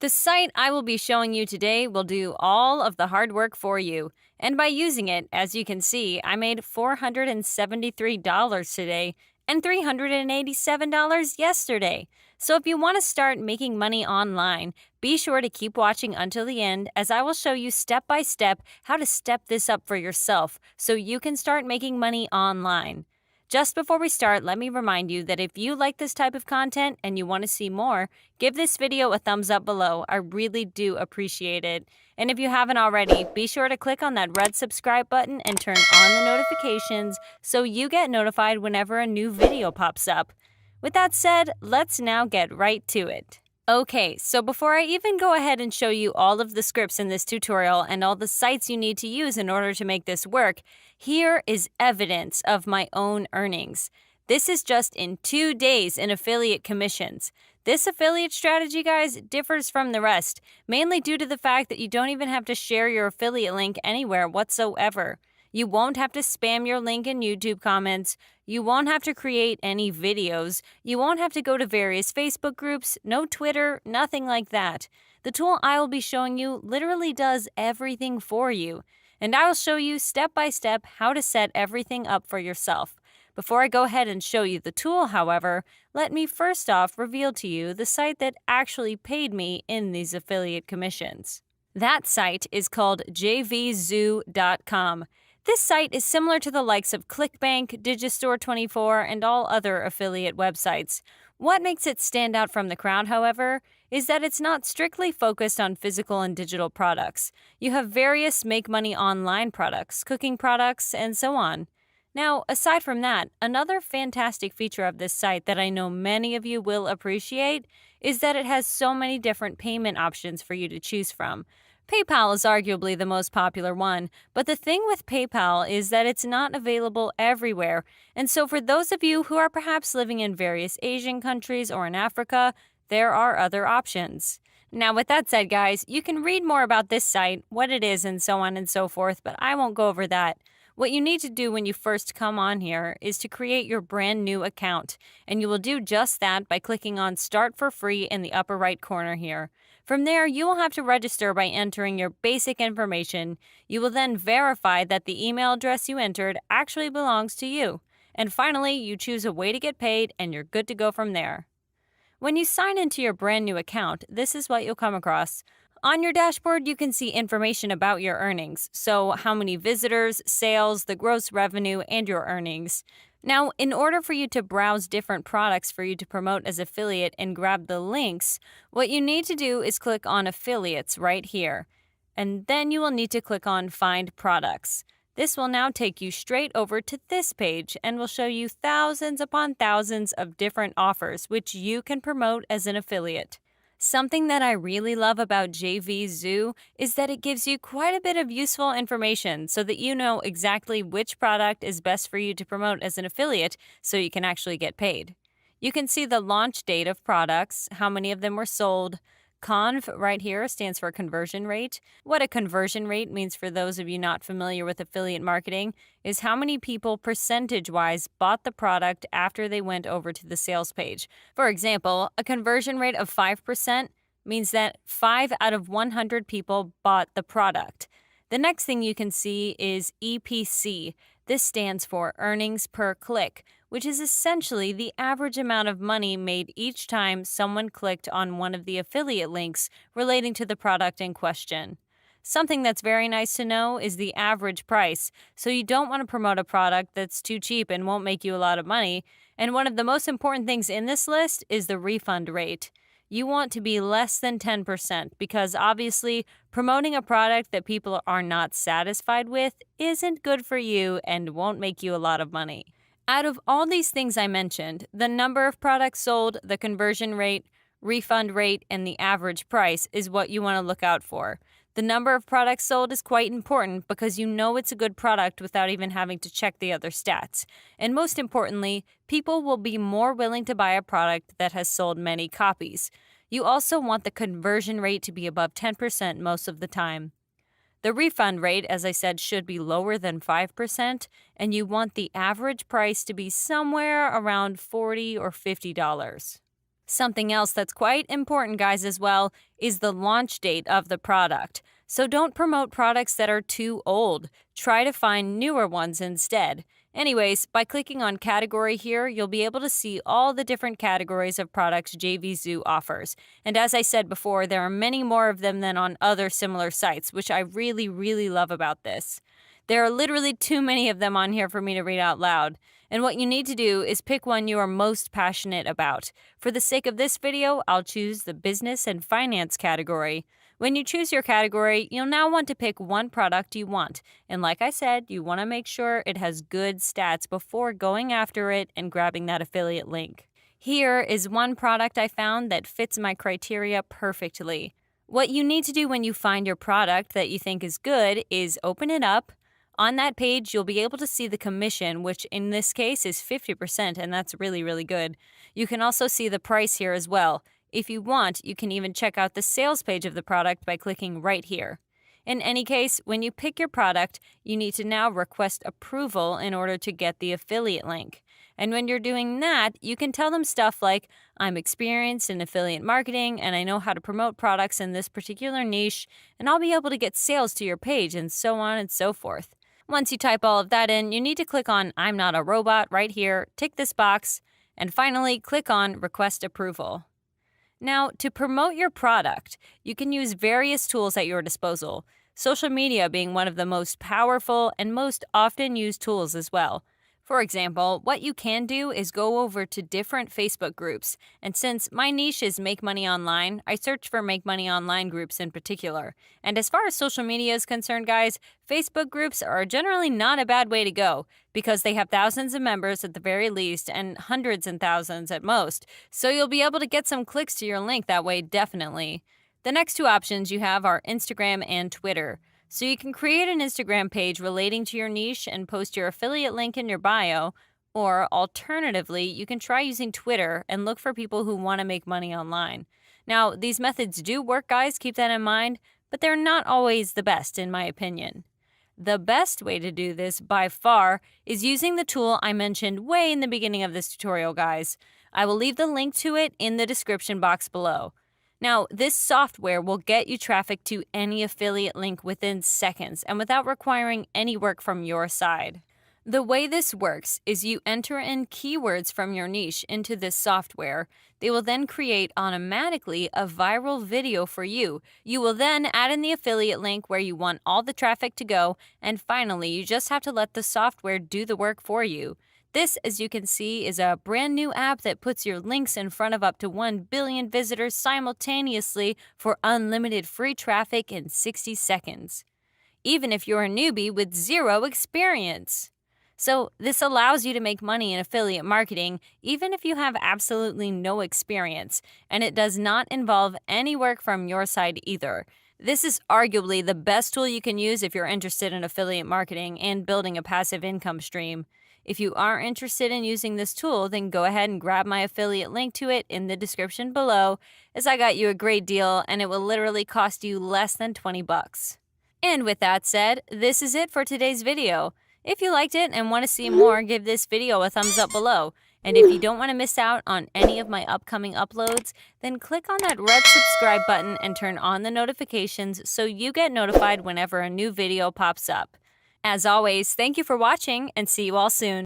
The site I will be showing you today will do all of the hard work for you. And by using it, as you can see, I made $473 today and $387 yesterday. So if you want to start making money online, be sure to keep watching until the end as I will show you step by step how to step this up for yourself so you can start making money online. Just before we start, let me remind you that if you like this type of content and you want to see more, give this video a thumbs up below. I really do appreciate it. And if you haven't already, be sure to click on that red subscribe button and turn on the notifications so you get notified whenever a new video pops up. With that said, let's now get right to it. Okay, so before I even go ahead and show you all of the scripts in this tutorial and all the sites you need to use in order to make this work, here is evidence of my own earnings. This is just in 2 days in affiliate commissions. This affiliate strategy, guys, differs from the rest, mainly due to the fact that you don't even have to share your affiliate link anywhere whatsoever. You won't have to spam your link in YouTube comments. You won't have to create any videos. You won't have to go to various Facebook groups, no Twitter, nothing like that. The tool I will be showing you literally does everything for you. And I will show you step by step how to set everything up for yourself. Before I go ahead and show you the tool, however, let me first off reveal to you the site that actually paid me in these affiliate commissions. That site is called jvzoo.com. This site is similar to the likes of ClickBank, Digistore24, and all other affiliate websites. What makes it stand out from the crowd, however, is that it's not strictly focused on physical and digital products. You have various make money online products, cooking products, and so on. Now, aside from that, another fantastic feature of this site that I know many of you will appreciate is that it has so many different payment options for you to choose from. PayPal is arguably the most popular one, but the thing with PayPal is that it's not available everywhere. And so for those of you who are perhaps living in various Asian countries or in Africa, there are other options. Now, with that said, guys, you can read more about this site, what it is, and so on and so forth, but I won't go over that. What you need to do when you first come on here is to create your brand new account, and you will do just that by clicking on Start for Free in the upper right corner here. From there, you will have to register by entering your basic information. You will then verify that the email address you entered actually belongs to you. And finally, you choose a way to get paid and you're good to go from there. When you sign into your brand new account, this is what you'll come across. On your dashboard, you can see information about your earnings, so how many visitors, sales, the gross revenue, and your earnings. Now, in order for you to browse different products for you to promote as affiliate and grab the links, what you need to do is click on Affiliates right here. And then you will need to click on Find Products. This will now take you straight over to this page and will show you thousands upon thousands of different offers which you can promote as an affiliate. Something that I really love about JVZoo is that it gives you quite a bit of useful information so that you know exactly which product is best for you to promote as an affiliate so you can actually get paid. You can see the launch date of products, how many of them were sold. Conv right here stands for conversion rate. What a conversion rate means for those of you not familiar with affiliate marketing is how many people percentage-wise bought the product after they went over to the sales page. For example, a conversion rate of 5% means that 5 out of 100 people bought the product. The next thing you can see is EPC. This stands for earnings per click, which is essentially the average amount of money made each time someone clicked on one of the affiliate links relating to the product in question. Something that's very nice to know is the average price, so you don't want to promote a product that's too cheap and won't make you a lot of money. And one of the most important things in this list is the refund rate. You want to be less than 10% because obviously promoting a product that people are not satisfied with isn't good for you and won't make you a lot of money. Out of all these things I mentioned, the number of products sold, the conversion rate, refund rate, and the average price is what you want to look out for. The number of products sold is quite important because you know it's a good product without even having to check the other stats. And most importantly, people will be more willing to buy a product that has sold many copies. You also want the conversion rate to be above 10% most of the time. The refund rate, as I said, should be lower than 5%, and you want the average price to be somewhere around $40 or $50. Something else that's quite important, guys, as well, is the launch date of the product. So don't promote products that are too old. Try to find newer ones instead. Anyways, by clicking on category here, you'll be able to see all the different categories of products JVZoo offers. And as I said before, there are many more of them than on other similar sites, which I really, really love about this. There are literally too many of them on here for me to read out loud. And what you need to do is pick one you are most passionate about. For the sake of this video, I'll choose the business and finance category. When you choose your category, you'll now want to pick one product you want. And like I said, you want to make sure it has good stats before going after it and grabbing that affiliate link. Here is one product I found that fits my criteria perfectly. What you need to do when you find your product that you think is good is open it up. On that page, you'll be able to see the commission, which in this case is 50%, and that's really, really good. You can also see the price here as well. If you want, you can even check out the sales page of the product by clicking right here. In any case, when you pick your product, you need to now request approval in order to get the affiliate link. And when you're doing that, you can tell them stuff like, I'm experienced in affiliate marketing and I know how to promote products in this particular niche, and I'll be able to get sales to your page, and so on and so forth. Once you type all of that in, you need to click on I'm not a robot right here, tick this box, and finally click on Request Approval. Now, to promote your product, you can use various tools at your disposal, social media being one of the most powerful and most often used tools as well. For example, what you can do is go over to different Facebook groups, and since my niche is Make Money Online, I search for Make Money Online groups in particular. And as far as social media is concerned, guys, Facebook groups are generally not a bad way to go, because they have thousands of members at the very least and hundreds and thousands at most, so you'll be able to get some clicks to your link that way definitely. The next two options you have are Instagram and Twitter. So you can create an Instagram page relating to your niche and post your affiliate link in your bio, or alternatively, you can try using Twitter and look for people who want to make money online. Now, these methods do work, guys, keep that in mind, but they're not always the best in my opinion. The best way to do this by far is using the tool I mentioned way in the beginning of this tutorial, guys. I will leave the link to it in the description box below. Now, this software will get you traffic to any affiliate link within seconds and without requiring any work from your side. The way this works is you enter in keywords from your niche into this software. They will then create automatically a viral video for you. You will then add in the affiliate link where you want all the traffic to go, and finally, you just have to let the software do the work for you. This, as you can see, is a brand new app that puts your links in front of up to 1 billion visitors simultaneously for unlimited free traffic in 60 seconds, even if you're a newbie with zero experience. So this allows you to make money in affiliate marketing even if you have absolutely no experience, and it does not involve any work from your side either. This is arguably the best tool you can use if you're interested in affiliate marketing and building a passive income stream. If you are interested in using this tool, then go ahead and grab my affiliate link to it in the description below, as I got you a great deal and it will literally cost you less than 20 bucks. And with that said, this is it for today's video. If you liked it and want to see more, give this video a thumbs up below. And if you don't want to miss out on any of my upcoming uploads, then click on that red subscribe button and turn on the notifications so you get notified whenever a new video pops up. As always, thank you for watching and see you all soon.